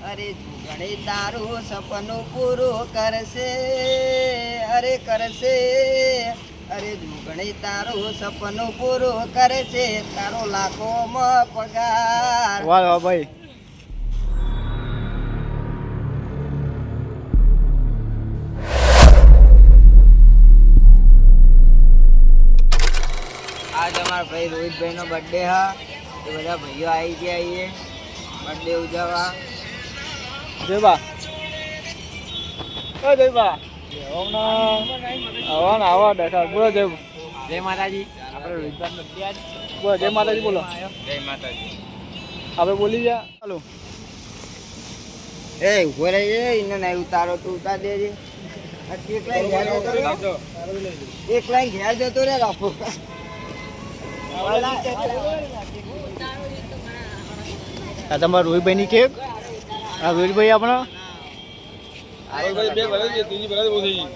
અરે જુગડે તારું સપનું પૂરું કરશે, અરે કરશે. અરે જુગડે તારું સપનું પૂરું કરશે, તારો લાખોમાં પગાર. વાહ વાહ ભાઈ. આજ અમારા ભાઈ રોહિતભાઈનો બર્થડે હા, એ બધા ભાઈઓ આવી ગયા છીએ બર્થડે ઉજવવા. જયબા ઓ જયબા આવા બેઠા બોલો. જય માતાજી. આપણે રોહિતભાઈનો બર્થડે આજ બોલો. જય માતાજી બોલો. જય માતાજી. આપણે બોલી ગયા. ચાલો એ ઉભો રહી એને નહીં ઉતારો તું ઉતાર દેજે. એક લાઈન ઘેર જતો રે રાખો. આ તમારા રોહિતભાઈની કેક. આ રોહિતભાઈ આપણા બે ભલે છે, ત્રીજી ભલે બહુ થઈ ગઈ.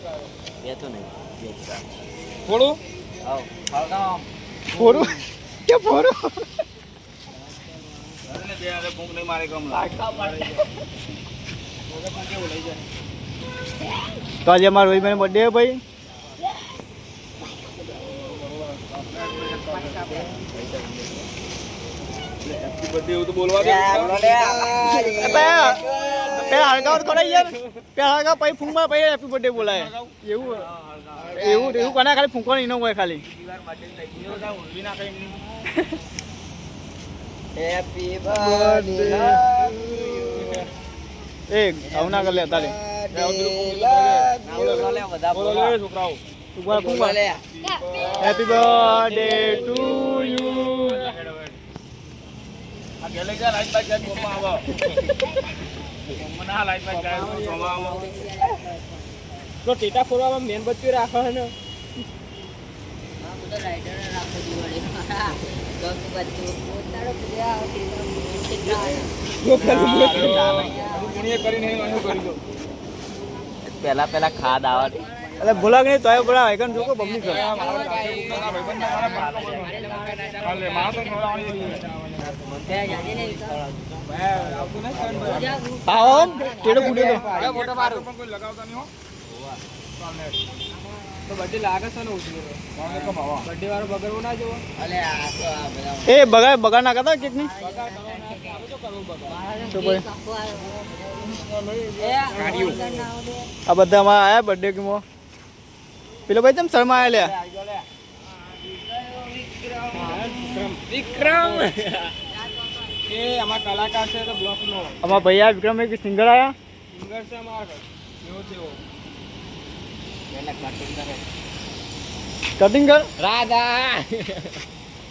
બે તો નહીં થોડું ફોરું કે ફોરું. બે હારે ભૂખ નહીં મારે ગમ તો આજે અમારા રોહિતભાઈનો બર્થડે ભાઈ. બધી એવું તો બોલવા દે. પેલા હળગાવ કરાઈ યાર. પેલા હળગાવ પછી ફૂંકમાં પછી હેપી બર્થડે બોલાય. એવું એવું એવું કોના ખાલી ફૂંકવાનું ઇનો હોય ખાલી. હેપી બર્થડે એ આવું ના કર લે તારે. બોલો લે છોકરાઓ. Happy birthday to you. આ ગેલે જા લાઈટ બાઈક જાય બોલમાં આવો. મના લાઈટ બાઈક જાય બોલમાં આવો. તો ટેટા ફોરવામાં મેન બચ્ચું રાખો ને. પેલા ખાદ આવે એટલે બોલા નહીં તોય બોલા આઈકન જોકો બમની કર. હા ઓમ ટેડો કૂડે તો ફોટો પાડો કોઈ લગાવતા નહીં હો. તો બર્થડે લાગે છે ને ઉઠી બર્થડે વાળો બગડવો ના જોવો. અલે આ તો આ બધા એ બગાડ ના કરતા કેક ની. તો ભાઈ આ બધા અમારા આયા બર્થડે કે મો. પેલો ભાઈ તેમ શર્મા આયા લ્યા. વિક્રમ એ અમાર કલાકાર છે તો બ્લોક નો. અમારા ભાઈ આ વિક્રમ એક સિંગર આયા. સિંગર છે અમાર એવો છે એવો. કટિંગ કર રાધા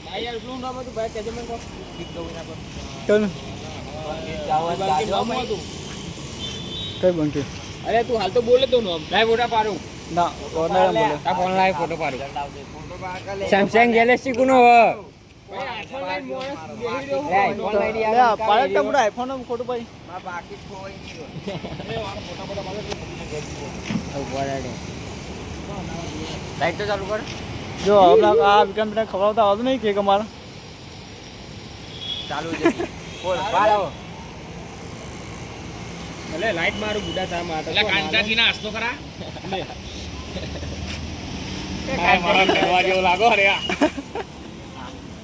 ભાઈ યાર એટલું નામ હતું ભાઈ કેજે મને કો ગીત ગાવું ના પર. કર નામ હતું. કઈ બંકે. અરે તું હાલ તો બોલે તો નામ લાય ફોટા પાડું. ના ઓનલાઈન બોલે. આ ફોન લાય ફોટો પાડું. સેમસંગ ગેલેક્સી કોનો હ ભાઈ આઈફોન લાઈન મોણસ બેહી રહ્યો. આઈફોન લઈ લે પાડે તો બડા આઈફોન નો ખોટું ભાઈ. માં બાકી ખોઈ ગયો એ વાળો ફોટા ફોટા પાડે. ઉભરાડે લાઈટ તો ચાલુ કર. જો હમણાં આ વિક્રમ બેટા ખવડાવતા આવતું નહીં કેક અમારા. ચાલુ છે બોલ પાડો ભલે લાઈટ મારું બુડા થા માં એટલે કાંતાથી ના હસતો ખરા લે કાઈ મારા કરવા જેવો લાગો રે આ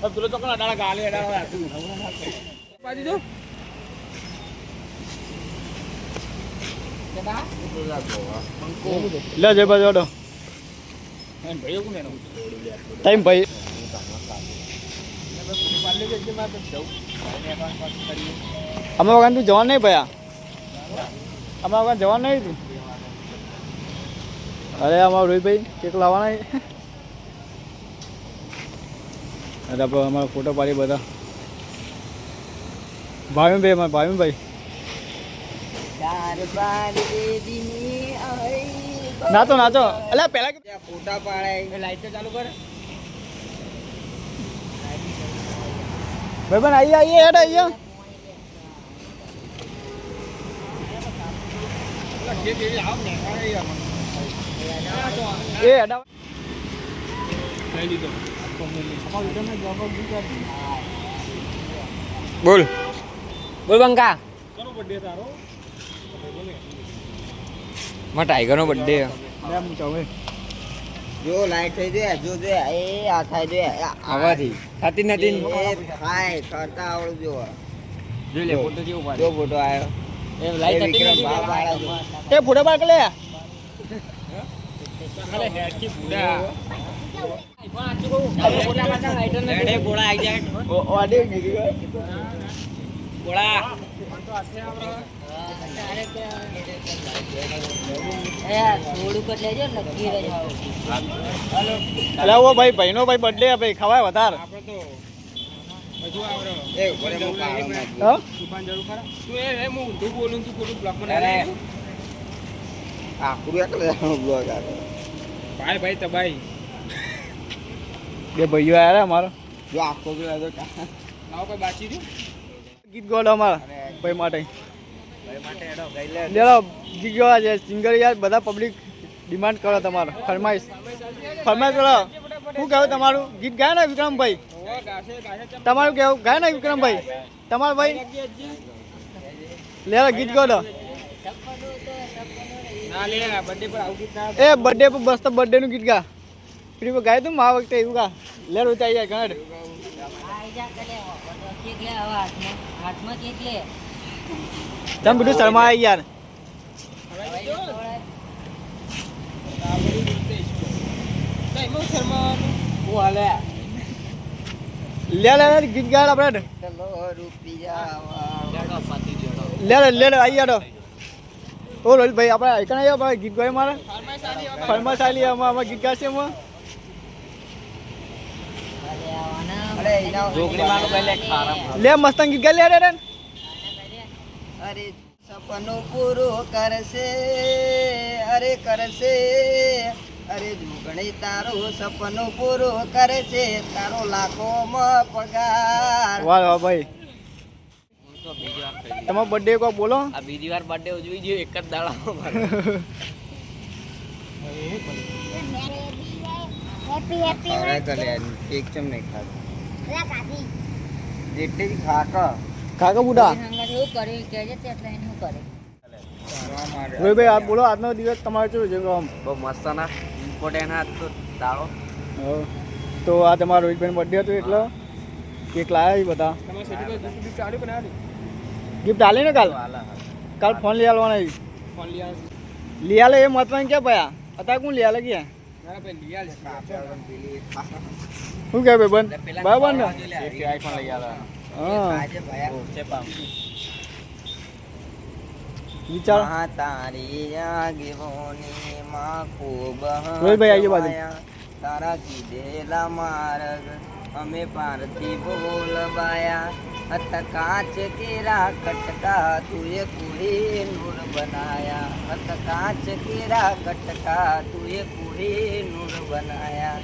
अब तुला तो कळा डाळा गाले डाळा पाजी दो केदा લે જય બાજુ ઓડો એન ભાઈઓ કોને નો ટાઈમ ભાઈ પાલે કે માં તો જાવ અને એકાઉન્ટ પાસ કરીએ અમે વગર તું જવાન નહીં ભયા. અમે વગર જવાન નહીં તું. અરે અમારો રોહિતભાઈ કેક લાવવાના. અરે આપણે અમારો ફોટો પાડી બધા. ભાવિનભાઈ અમારા ભાવિનભાઈ ચાર બાર દેવીની આઈ નાચો નાચો. અલ્યા પેલા ફોટા પાડાય એ લાઈટ તો ચાલુ કર ભાઈ બન આઈએ આઈએ હેડ આઈએ. કે દેવી આવ ને અરે યાર એ હેડા લઈ લીધો બોલ બોલ બંકા કોનો બર્થડે તારો મારા ટાઈગરનો બર્થડે લે હું ચાલે જો લાઈટ થઈ જાય જો જો એ આ થાય જો આવાથી થતી નથી એ થાય કરતા આવડું જો જોઈ લે ફોટો કેવો પાડે જો ફોટો આવ્યો એ લાઈટ એ હતી વિક્રમ નથી બાપ વાળા જો. એ ફોટો પાડ કે લે ખાલે હેડકી બુડા પણ આચું કહું ફોટા પાડતા લાઈટર ને હેડે બોળા આવી જાય ઓડે ગીરી બોળા અલે ઓ ભાઈ ભાઈનો ભાઈ બર્થડે ભાઈ ખવાય વધારે આપણે તો હજુ આવરો એ ઘરે હું કાળો નાખી. હા દુકાન જરૂર ખરા તું એ હું ઊંધું બોલું તું ખોટું બ્લોક માં અરે. આખું એકલે બ્લોગ આવે ભાઈ ભાઈ તો ભાઈ બે ભાઈઓ આયા અમારો જો આખો જો આ તો આવો કોઈ બાચી દે ગીત ગોળ અમારા ભાઈ માટે ભાઈ માટે એડો ગઈ લે લેલો ગીત ગોળા છે સિંગર યાર બધા પબ્લિક ડિમાન્ડ કરો તમારો ફરમાઈશ કરો શું કહેવું તમારું ગીત ગાય ને વિક્રમભાઈ ઓ ગાશે ગાશે તમારું કેવું ગાય ને વિક્રમભાઈ તમારું ભાઈ લેલો ગીત ગોળો ના લે બર્થડે પર આવું ગીત ના એ બર્થડે પર બસ તો બર્થડે નું ગીત ગા ફ્રી પર ગાય તું આ વખતે એવું ગા લેરો ઉતાઈ જાય ઘણા તમે બધું શર્મા આવી યાર હું હાલે લે લે લે ગીત ગાય આપણે ચલો રૂપિયા લે આવી યાર ઓ રોહિત ભાઈ આપણે આઈકન આવ્યા ભાઈ ગીત ગાય મારે ફરમાશ આલી અમાર ગીત ગાશે એમાં અરે એના ઢોકળી માનો પહેલે ખારામ લે મસ્ત ગીત ગાય લે રે અરે સપનું પૂરું કરશે અરે કરશે અરે જુગણી તારું સપનું પૂરું કરશે તારો લાખોમાં પગાર વાહ વાહ ભાઈ તમારો બર્થડે કો બોલો આ બીજી વાર બર્થડે ઉજવી ગયો એક જ દાડામાં અરે કરે એક ચમ નહીં ખાધું જેટલી જ ખાક કાકા બુડા રોહિત ભાઈ આપ બોલો આજનો દિવસ તમારો કેવો છે આમ બહુ મસ્ત ના ઇમ્પોર્ટન્ટ આ તો દાડો હા. તો આ તમારો રોહિતભાઈનો બર્થડે હતો એટલે કેક લાયા છે બધા ગિફ્ટ આલે ને કાલ ફોન લઈ આવવાના છે. લઈ આલે એ મતલબ ક્યાં પયા અત્યારે કોણ લઈ આલે ક્યાં શું કહે ભાઈ બંધ બરાબર ને આઈફોન લઈ આવ્યા હા આજે ભયા વિચારો મા તારી આગેવાની માં ખૂબ રોહિતભાઈ આઈએ બાજુ. તારા કીધેલા માર્ગ અમે પારથી બોલબાયા અત કાચ કેરા કટકા તુએ કુડી નૂર બનાયા અત કાચ કેરા કટકા તુએ કુડી નૂર બનાયા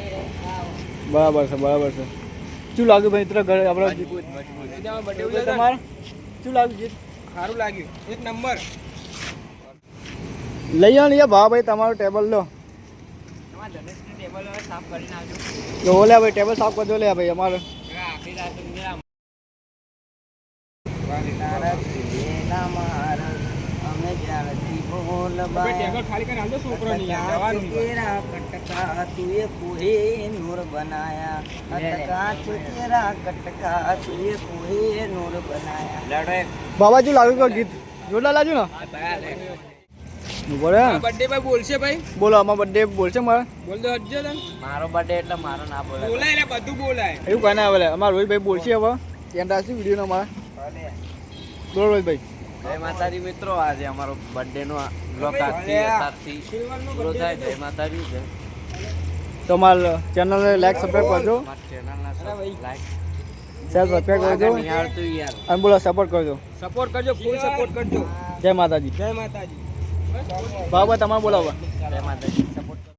બરાબર છે શું લાગ્યું ભાઈ તરફ ઘરે આપણે તમારે શું લાગ્યું ગીત સારું લાગ્યું એક નંબર લઈ આવો ને ભાવ ભાઈ તમારું ટેબલ લો તમારા ધનેશની ટેબલ હવે સાફ કરીને આવજો તો લે ભાઈ ટેબલ સાફ કરજો લે ભાઈ અમારે આખી રાત તારા કીધેલા માર્ગ અમે જ્યારથી બોલબાયા ટેબલ ખાલી કરીને આવજો છોકરાની જવાનું तेरा कटका तुए पूरे नूर बनाया कांच तेरा कटका तुए पूरे नूर बनाया લડો બાબા શું લાગ્યું કે ગીત જોરદાર લાગ્યું ને બોલે બર્થડે ભાઈ બોલશે ભાઈ બોલો અમારો બર્થડે બોલશે મારે બોલ દો હજ્જો તને मारो बर्थडे એટલે મારો ના બોલે બોલાય એટલે બધું બોલાય એવું કઈ ના આવે અમારા રોહિતભાઈ બોલશે હવે ત્યાં રાખશું વિડીયોનો અમારે બોલો રોહિતભાઈ જય માતાજી મિત્રો આજે અમારો બર્થડે નો બ્લોગ આજથી અત્યારથી પૂરો થાય જય માતાજી જય તો અમારા ચેનલને લાઈક સબસ્ક્રાઈબ કરજો ચેનલના લાઈક શેર સબસ્ક્રાઈબ કરજો નિહાળતું યાર અને બોલો સપોર્ટ કરજો સપોર્ટ કરજો ફૂલ સપોર્ટ કરજો જય માતાજી જય માતાજી બાબા તમારે બોલાવો જય માતાજી સપોર્ટ